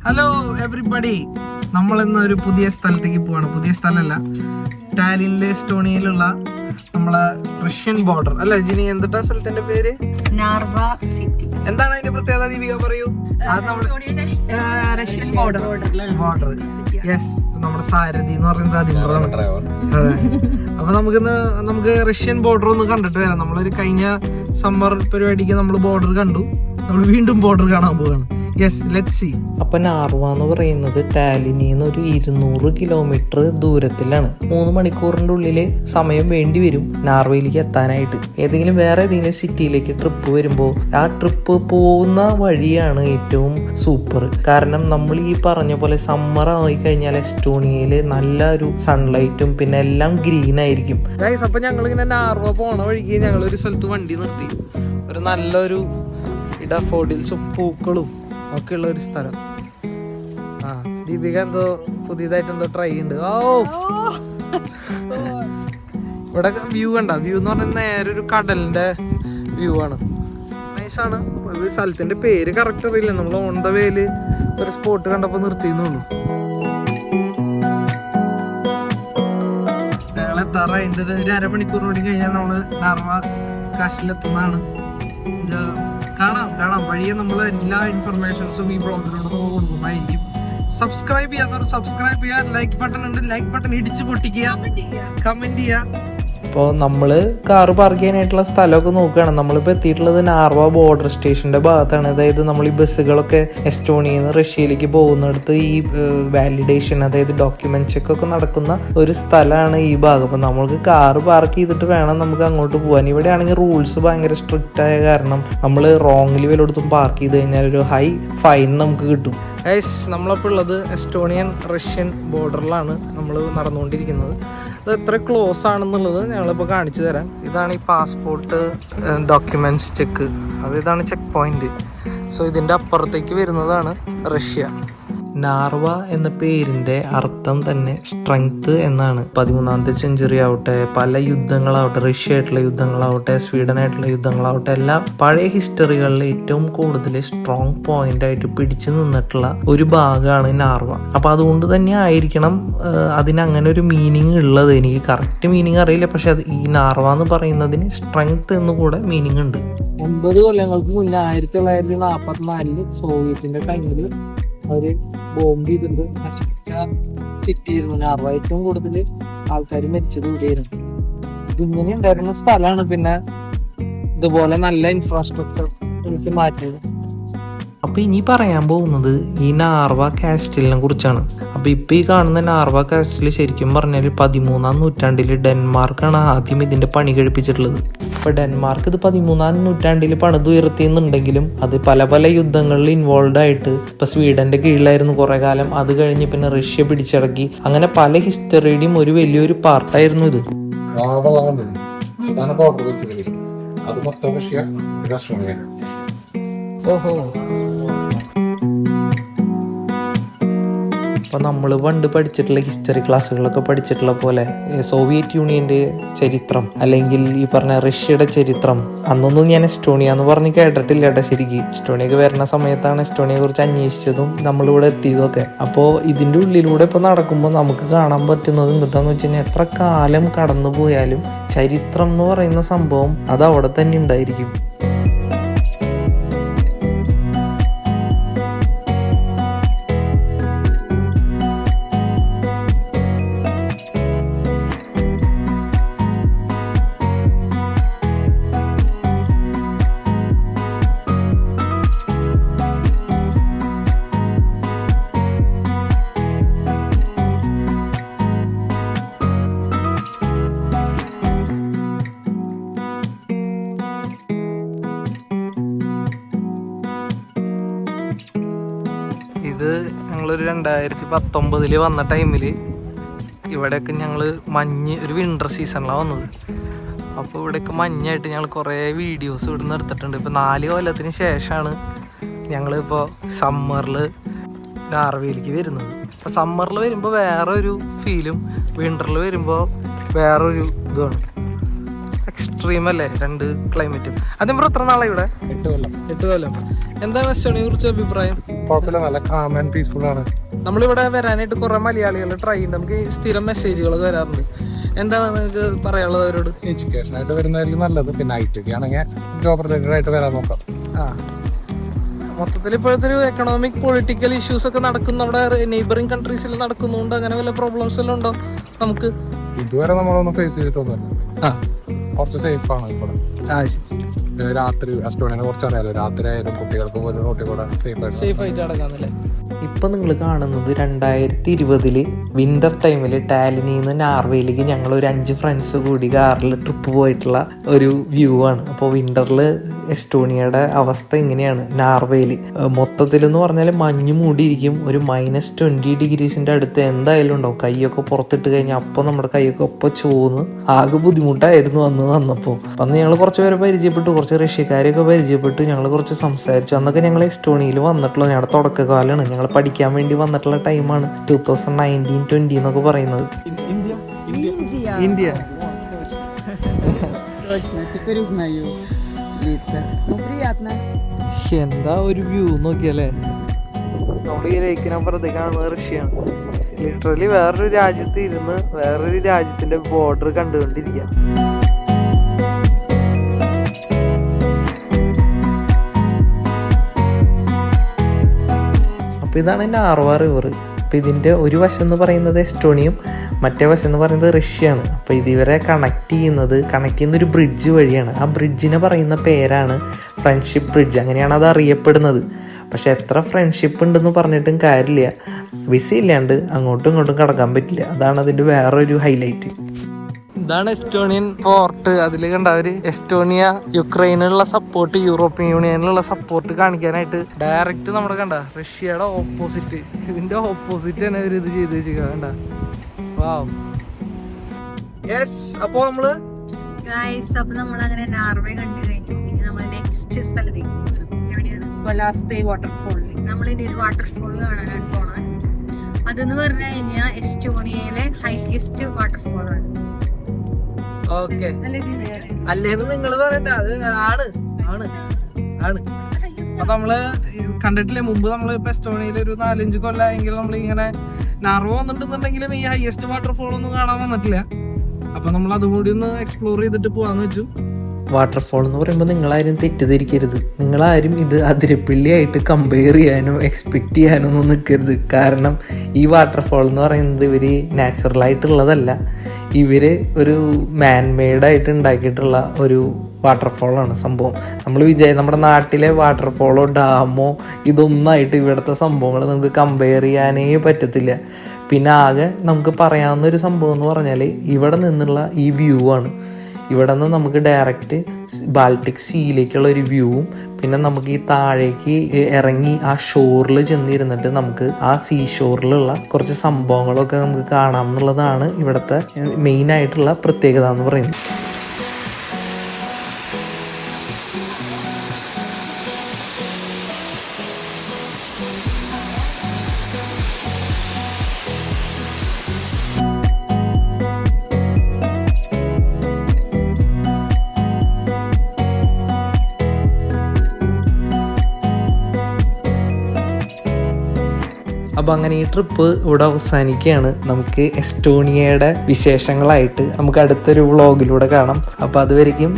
Hello everybody, നമ്മളിന്ന് ഒരു പുതിയ സ്ഥലത്തേക്ക് പോവാണ്. പുതിയ സ്ഥലമല്ല, ടാലിനിലെ എസ്റ്റോണിയയിലുള്ള നമ്മളെ റഷ്യൻ ബോർഡർ അല്ല ജിനി, എന്തിട്ടാ സ്ഥലത്തിന്റെ പേര്? നാർവ സിറ്റി. എന്താണ് അതിന്റെ പ്രത്യേകത ദീപിക പറയൂ. Russian border. യെസ്, നമ്മുടെ സാരഥി എന്ന് പറയുന്നത് അതെ. അപ്പൊ നമുക്ക് റഷ്യൻ ബോർഡർ ഒന്ന് കണ്ടിട്ട് വരാം. നമ്മളൊരു കഴിഞ്ഞ സമ്മർ പരിപാടിക്ക് നമ്മൾ ബോർഡർ കണ്ടു, നമ്മൾ വീണ്ടും ബോർഡർ കാണാൻ പോവാണ്. Yes, let's see. അപ്പൊ നാർവ എന്ന് പറയുന്നത് ടാലിനിന്ന് ഒരു 200 കിലോമീറ്റർ ദൂരത്തിലാണ്. 3 മണിക്കൂറിന്റെ ഉള്ളില് സമയം വേണ്ടി വരും നാർവയിലേക്ക് എത്താനായിട്ട്. ഏതെങ്കിലും വേറെ ഏതെങ്കിലും സിറ്റിയിലേക്ക് ട്രിപ്പ് വരുമ്പോൾ ആ ട്രിപ്പ് പോകുന്ന വഴിയാണ് ഏറ്റവും സൂപ്പർ. കാരണം നമ്മൾ ഈ പറഞ്ഞ പോലെ സമ്മർ ആയി കഴിഞ്ഞാൽ എസ്റ്റോണിയയില് നല്ല ഒരു സൺലൈറ്റും പിന്നെ എല്ലാം ഗ്രീൻ ആയിരിക്കും. അപ്പൊ ഞങ്ങൾ ഇങ്ങനെ നാർവ പോണ വഴിക്ക് ഞങ്ങൾ ഒരു സ്ഥലത്ത് വണ്ടി നിർത്തി. ഒരു നല്ലൊരു ഡാഫോഡിൽസും പൂക്കളും ഒക്കെ ഉള്ള ഒരു സ്ഥലം. ദീപിക എന്തോ പുതിയതായിട്ട് എന്തോ ട്രൈ ഉണ്ട്. ഇവിടെ വ്യൂ കണ്ട, വ്യൂ എന്ന് പറഞ്ഞാൽ നേരെ ഒരു കടലിന്റെ വ്യൂ ആണ്. നൈസാണ്. ഒരു സ്ഥലത്തിന്റെ പേര് കറക്റ്റ് അറിയില്ല. നമ്മൾ ഓൺ ദ വേയില് ഒരു സ്പോട്ട് കണ്ടപ്പോ നിർത്തിയെന്നുള്ളൂ. ഞങ്ങൾ എത്താറായിട്ട് ഒരു അരമണിക്കൂർ കൂടി കഴിഞ്ഞാൽ നമ്മള് നാർവ കാശിലെത്തുന്നതാണ്. കാണാം വഴിയെ നമ്മൾ എല്ലാ ഇൻഫർമേഷൻസും ഈ ബ്ലോഗിലൂടെ നമ്മൾ കൊടുക്കുന്നതായിരിക്കും. സബ്സ്ക്രൈബ് ചെയ്യാത്തവർ സബ്സ്ക്രൈബ് ചെയ്യുക. ലൈക്ക് ബട്ടൺ ഉണ്ട്, ലൈക്ക് ബട്ടൺ ഇടിച്ച് പൊട്ടിക്കുക, കമന്റ് ചെയ്യുക. ഇപ്പോൾ നമ്മൾ കാറ് പാർക്ക് ചെയ്യാനായിട്ടുള്ള സ്ഥലമൊക്കെ നോക്കുകയാണ്. നമ്മളിപ്പോൾ എത്തിയിട്ടുള്ളത് നാർവ ബോർഡർ സ്റ്റേഷൻ്റെ ഭാഗത്താണ്. അതായത് നമ്മൾ ഈ ബസ്സുകളൊക്കെ എസ്റ്റോണിയയിൽ നിന്ന് റഷ്യയിലേക്ക് പോകുന്നിടത്ത് ഈ വാലിഡേഷൻ, അതായത് ഡോക്യുമെന്റ് ചെക്ക് ഒക്കെ നടക്കുന്ന ഒരു സ്ഥലമാണ് ഈ ഭാഗം. അപ്പോൾ നമ്മൾക്ക് കാറ് പാർക്ക് ചെയ്തിട്ട് വേണം നമുക്ക് അങ്ങോട്ട് പോകാൻ. ഇവിടെ ആണെങ്കിൽ റൂൾസ് ഭയങ്കര സ്ട്രിക്റ്റ് ആയ കാരണം നമ്മൾ റോങ്ങിൽ വല്ലയിടത്തും പാർക്ക് ചെയ്ത് കഴിഞ്ഞാൽ ഒരു ഹൈ ഫൈൻ നമുക്ക് കിട്ടും. നമ്മളപ്പോൾ ഉള്ളത് എസ്റ്റോണിയൻ റഷ്യൻ ബോർഡറിലാണ് നമ്മൾ നടന്നുകൊണ്ടിരിക്കുന്നത്. അത് എത്ര ക്ലോസ് ആണെന്നുള്ളത് ഞങ്ങളിപ്പോൾ കാണിച്ചു തരാം. ഇതാണ് ഈ പാസ്പോർട്ട് ഡോക്യുമെന്റ്സ് ചെക്ക്, ഇതാണ് ചെക്ക് പോയിന്റ്. സോ ഇതിൻ്റെ അപ്പുറത്തേക്ക് വരുന്നതാണ് റഷ്യ. നാർവ എന്ന പേരിൻ്റെ അർത്ഥം തന്നെ സ്ട്രെങ്ത് എന്നാണ്. 13ാമത്തെ സെഞ്ചുറി ആവട്ടെ, പല യുദ്ധങ്ങളാവട്ടെ, റഷ്യ ആയിട്ടുള്ള യുദ്ധങ്ങളാവട്ടെ, സ്വീഡൻ ആയിട്ടുള്ള യുദ്ധങ്ങളാവട്ടെ, എല്ലാം പഴയ ഹിസ്റ്ററികളിൽ ഏറ്റവും കൂടുതൽ സ്ട്രോങ് പോയിന്റ് ആയിട്ട് പിടിച്ചു നിന്നിട്ടുള്ള ഒരു ഭാഗമാണ് നാർവ. അപ്പൊ അതുകൊണ്ട് തന്നെ ആയിരിക്കണം അതിനങ്ങനെ ഒരു മീനിങ് ഉള്ളത്. എനിക്ക് കറക്റ്റ് മീനിങ് അറിയില്ല, പക്ഷെ അത് ഈ നാർവ എന്ന് പറയുന്നതിന് സ്ട്രെങ്ത് എന്ന് കൂടെ മീനിങ് ഉണ്ട്. 80 കൊല്ലങ്ങൾക്ക് മുന്നേ 1944 സോവിയറ്റിന്റെ ടൈമില് അവര് ബോംബ് ചെയ്തിട്ട് നശിപ്പിച്ച സിറ്റി ആയിരുന്നു നാർവ. ഏറ്റവും കൂടുതൽ ആൾക്കാർ മരിച്ചത് ഇവിടെയായിരുന്നു. ഇങ്ങനെ ഉണ്ടായിരുന്ന സ്ഥലമാണ് പിന്നെ ഇതുപോലെ നല്ല ഇൻഫ്രാസ്ട്രക്ചർ എനിക്ക് മാറ്റിയത്. അപ്പൊ ഇനി പറയാൻ പോകുന്നത് ഈ നാർവ കാസ്റ്റലിനെ കുറിച്ചാണ്. അപ്പൊ ഇപ്പൊ ഈ കാണുന്ന നാർവ കാസ്റ്റൽ ശരിക്കും പറഞ്ഞാൽ 13ാം നൂറ്റാണ്ടിൽ ഡെൻമാർക്കാണ് ആദ്യം ഇതിന്റെ പണി കഴിപ്പിച്ചിട്ടുള്ളത്. ഇപ്പൊ ഡെൻമാർക്ക് ഇത് 13ാം നൂറ്റാണ്ടിൽ പണിതുയർത്തിയെന്നുണ്ടെങ്കിലും അത് പല പല യുദ്ധങ്ങളിൽ ഇൻവോൾവ് ആയിട്ട് ഇപ്പൊ സ്വീഡന്റെ കീഴിലായിരുന്നു കുറെ കാലം. അത് കഴിഞ്ഞ് പിന്നെ റഷ്യ പിടിച്ചടക്കി. അങ്ങനെ പല ഹിസ്റ്ററിയുടെയും ഒരു വലിയൊരു പാർട്ടായിരുന്നു ഇത്. ഓഹോ, അപ്പോൾ നമ്മൾ പണ്ട് പഠിച്ചിട്ടുള്ള ഹിസ്റ്ററി ക്ലാസ്സുകളൊക്കെ പഠിച്ചിട്ടുള്ള പോലെ സോവിയറ്റ് യൂണിയൻ്റെ ചരിത്രം അല്ലെങ്കിൽ ഈ പറഞ്ഞ റഷ്യയുടെ ചരിത്രം അന്നൊന്നും ഞാൻ എസ്റ്റോണിയ എന്ന് പറഞ്ഞ് കേട്ടിട്ടില്ല കേട്ടോ. ശരിക്കും എസ്റ്റോണിയൊക്കെ വരുന്ന സമയത്താണ് എസ്റ്റോണിയെ കുറിച്ച് അന്വേഷിച്ചതും നമ്മളിവിടെ എത്തിയതൊക്കെ. അപ്പോൾ ഇതിൻ്റെ ഉള്ളിലൂടെ ഇപ്പോൾ നടക്കുമ്പോൾ നമുക്ക് കാണാൻ പറ്റുന്നത് എന്താണെന്ന് വെച്ച് കഴിഞ്ഞാൽ എത്ര കാലം കടന്നു പോയാലും ചരിത്രം എന്ന് പറയുന്ന സംഭവം അത് അവിടെ തന്നെ ഉണ്ടായിരിക്കും. ഇത് ഞങ്ങളൊരു 2019 വന്ന ടൈമിൽ ഇവിടെയൊക്കെ ഞങ്ങൾ ഒരു വിൻ്റർ സീസണിലാണ് വന്നത്. അപ്പോൾ ഇവിടെയൊക്കെ മഞ്ഞായിട്ട് ഞങ്ങൾ കുറേ വീഡിയോസ് ഇവിടെ നിന്ന് എടുത്തിട്ടുണ്ട്. ഇപ്പോൾ 4 കൊല്ലത്തിന് ശേഷമാണ് ഞങ്ങളിപ്പോൾ സമ്മറിൽ നാർവയിലേക്ക് വരുന്നത്. അപ്പോൾ സമ്മറിൽ വരുമ്പോൾ വേറൊരു ഫീലും വിൻ്ററിൽ വരുമ്പോൾ വേറൊരു ഇതുമാണ്. എക്സ്ട്രീം അല്ലേ രണ്ട് ക്ലൈമറ്റും. അതിന് എത്ര നാളെ ഇവിടെ? 8 കൊല്ലം. എന്താണ് എസ്റ്റോണിയെ കുറിച്ച് അഭിപ്രായം? കുഴപ്പമില്ല, നല്ല കാം ആൻഡ് പീസ്ഫുൾ ആണ്. നമ്മളിവിടെ വരാനായിട്ട് കുറെ മലയാളികൾ ട്രൈ ചെയ്യുന്നുണ്ട്. നമുക്ക് സ്ഥിരം മെസ്സേജുകൾ വരാറുണ്ട്. എന്താണ് നിങ്ങൾക്ക് പറയാനുള്ളത് അവരോട്? എഡ്യൂക്കേഷൻ ആയിട്ട് വരുന്നതായിരിക്കും നല്ലത്. പിന്നെ IT ആണെങ്കിൽ ജോബ് റിലേറ്റഡ് ആയിട്ട് വരാൻ നോക്കാം. മൊത്തത്തിൽ ഇപ്പോഴത്തെ ഒരു എക്കണോമിക് പൊളിറ്റിക്കൽ ഇഷ്യൂസ് ഒക്കെ നടക്കും നമ്മുടെ നെയ്ബറിംഗ് കൺട്രീസിൽ നടക്കുന്നുണ്ട്. അങ്ങനെ വല്ല പ്രോബ്ലംസ് എല്ലാം ഉണ്ടോ നമുക്ക്? ഇതുവരെ നമ്മളൊന്നും ഫേസ് ചെയ്തിട്ടൊന്നുമില്ല. കുറച്ച് സേഫ് ആണ് ഇപ്പോൾ. രാത്രി എസ്റ്റോണിയനെ കുറിച്ച് അറിയാലോ. രാത്രി ആയാലും കുട്ടികൾക്ക് പോലും റോട്ടിൽ കൂടെ സേഫ് ആയിട്ട് നടക്കാന്നല്ലേ. ഇപ്പം നിങ്ങൾ കാണുന്നത് 2020 വിൻ്റർ ടൈമിൽ ടാലിനിൽ നിന്ന് നാർവേയിലേക്ക് ഞങ്ങൾ ഒരു 5 ഫ്രണ്ട്സ് കൂടി കാറിൽ ട്രിപ്പ് പോയിട്ടുള്ള ഒരു വ്യൂ ആണ്. അപ്പോൾ വിൻ്ററിൽ എസ്റ്റോണിയയുടെ അവസ്ഥ ഇങ്ങനെയാണ്. നാർവേയിൽ മൊത്തത്തിൽ എന്ന് പറഞ്ഞാൽ മഞ്ഞ് മൂടിയിരിക്കും. ഒരു -20 ഡിഗ്രീസിൻ്റെ അടുത്ത് എന്തായാലും ഉണ്ടാവും. കൈയൊക്കെ പുറത്തിട്ട് കഴിഞ്ഞാൽ അപ്പോൾ നമ്മുടെ കൈയൊക്കെ ഒപ്പം ചോന്ന് ആകെ ബുദ്ധിമുട്ടായിരുന്നു വന്നപ്പോൾ. അന്ന് ഞങ്ങൾ കുറച്ച് പേരെ പരിചയപ്പെട്ടു, കുറച്ച് റഷ്യക്കാരെയൊക്കെ പരിചയപ്പെട്ടു. ഞങ്ങൾ കുറച്ച് സംസാരിച്ചു. അന്നൊക്കെ ഞങ്ങൾ എസ്റ്റോണിയയിൽ വന്നിട്ടുള്ള ഞങ്ങളുടെ തുടക്കകാലമാണ്. ഞങ്ങൾ പഠിക്കാൻ വേണ്ടി വന്നിട്ടുള്ള ടൈമാണ് 2019-20 എന്നൊക്കെ പറയുന്നത്. ഇന്ത്യ എന്താ ഒരു വ്യൂ നോക്കിയല്ലേ. നമ്മൾ ഈ ലേക്കിനപ്പുറത്തേക്ക് കാണുന്നത് റഷ്യയാണ്. ലിറ്ററലി വേറൊരു രാജ്യത്ത് ഇരുന്ന് വേറൊരു രാജ്യത്തിന്റെ ബോർഡർ കണ്ടുകൊണ്ടിരിക്കുക. അപ്പോൾ ഇതാണ് നാർവ റിവർ. അപ്പോൾ ഇതിൻ്റെ ഒരു വശം എന്ന് പറയുന്നത് എസ്റ്റോണിയും മറ്റേ വശം എന്ന് പറയുന്നത് റഷ്യയാണ്. അപ്പോൾ ഇതിവരെ കണക്ട് ചെയ്യുന്ന ഒരു ബ്രിഡ്ജ് വഴിയാണ്. ആ ബ്രിഡ്ജിനെ പറയുന്ന പേരാണ് ഫ്രണ്ട്ഷിപ്പ് ബ്രിഡ്ജ്. അങ്ങനെയാണ് അത് അറിയപ്പെടുന്നത്. പക്ഷെ എത്ര ഫ്രണ്ട്ഷിപ്പ് ഉണ്ടെന്ന് പറഞ്ഞിട്ടും കാര്യമില്ല, വിസ ഇല്ലാണ്ട് അങ്ങോട്ടും ഇങ്ങോട്ടും കടക്കാൻ പറ്റില്ല. അതാണ് അതിൻ്റെ വേറൊരു ഹൈലൈറ്റ്. ഇതാണ് എസ്റ്റോണിയൻ പോർട്ട്. അതിൽ കണ്ടവര് എസ്റ്റോണിയ യുക്രൈനുള്ള സപ്പോർട്ട്, യൂറോപ്യൻ യൂണിയനിലുള്ള സപ്പോർട്ട് കാണിക്കാനായിട്ട് ഡയറക്റ്റ് നമ്മുടെ കണ്ട റഷ്യയുടെ ഓപ്പോസിറ്റ്, ഇതിന്റെ ഓപ്പോസിറ്റ് തന്നെ ഒരു ഇത് ചെയ്ത് വെച്ചിരിക്കുക. കണ്ട വാവ്. യെസ്, അപ്പൊ നമ്മള് അങ്ങനെ നാർവേ കണ്ടു കഴിഞ്ഞു. ഇനി നമ്മള് നെക്സ്റ്റ് സ്ഥലത്തേക്ക് എവിടെയാണ്? നമ്മളിനി ഒരു വാട്ടർഫോൾ കാണാനാണ് പോണത്. അതെന്ന് പറഞ്ഞു കഴിഞ്ഞാൽ എസ്റ്റോണിയയിലെ ഹൈറ്റസ്റ്റ് വാട്ടർഫോൾ ആണ്. ഓക്കെ, അല്ലേന്ന് നിങ്ങൾ പറയണ്ട, അത് ആണ് ആണ് ആണ്. അപ്പൊ നമ്മള് കണ്ടിട്ടില്ലേ മുമ്പ് നമ്മള് ഇപ്പൊ എസ്റ്റോണിയയിൽ ഒരു 4-5 കൊല്ലമെങ്കിലും നമ്മൾ ഇങ്ങനെ നാർവ വന്നിട്ടുണ്ടെങ്കിലും ഈ ഹയസ്റ്റ് വാട്ടർഫോൾ ഒന്നും കാണാൻ വന്നിട്ടില്ല. അപ്പൊ നമ്മൾ അതും കൂടി ഒന്ന് എക്സ്പ്ലോർ ചെയ്തിട്ട് പോവാന്ന് വെച്ചു. വാട്ടർഫോൾ എന്ന് പറയുമ്പോൾ നിങ്ങളാരും തെറ്റിദ്ധരിക്കരുത്. നിങ്ങളാരും ഇത് അതിരപ്പിള്ളിയായിട്ട് കമ്പയർ ചെയ്യാനോ എക്സ്പെക്റ്റ് ചെയ്യാനോ ഒന്നും നിൽക്കരുത്. കാരണം ഈ വാട്ടർഫോൾ എന്ന് പറയുന്നത് ഇവർ നാച്ചുറലായിട്ടുള്ളതല്ല. ഇവർ ഒരു മാൻമെയ്ഡായിട്ട് ഉണ്ടാക്കിയിട്ടുള്ള ഒരു വാട്ടർഫോളാണ് സംഭവം. നമ്മുടെ നാട്ടിലെ വാട്ടർഫോളോ ഡാമോ ഇതൊന്നായിട്ട് ഇവിടുത്തെ സംഭവങ്ങൾ നമുക്ക് കമ്പയർ ചെയ്യാനേ പറ്റത്തില്ല. പിന്നെ ആകെ നമുക്ക് പറയാവുന്ന ഒരു സംഭവം എന്ന് പറഞ്ഞാൽ ഇവിടെ നിന്നുള്ള ഈ വ്യൂ ആണ്. ഇവിടെ നിന്ന് നമുക്ക് ഡയറക്റ്റ് ബാൾട്ടിക് സീയിലേക്കുള്ള ഒരു വ്യൂവും, പിന്നെ നമുക്ക് ഈ താഴേക്ക് ഇറങ്ങി ആ ഷോറിൽ ചെന്നിരുന്നിട്ട് നമുക്ക് ആ സീ ഷോറിലുള്ള കുറച്ച് സംഭവങ്ങളൊക്കെ നമുക്ക് കാണാം എന്നുള്ളതാണ് ഇവിടുത്തെ മെയിനായിട്ടുള്ള പ്രത്യേകത എന്ന് പറയുന്നത്. അപ്പോൾ അങ്ങനെ ഈ ട്രിപ്പ് ഇവിടെ അവസാനിക്കുകയാണ്. നമുക്ക് എസ്റ്റോണിയയുടെ വിശേഷങ്ങളായിട്ട് നമുക്ക് അടുത്തൊരു വ്ളോഗിലൂടെ കാണാം. അപ്പോൾ അതുവരെയും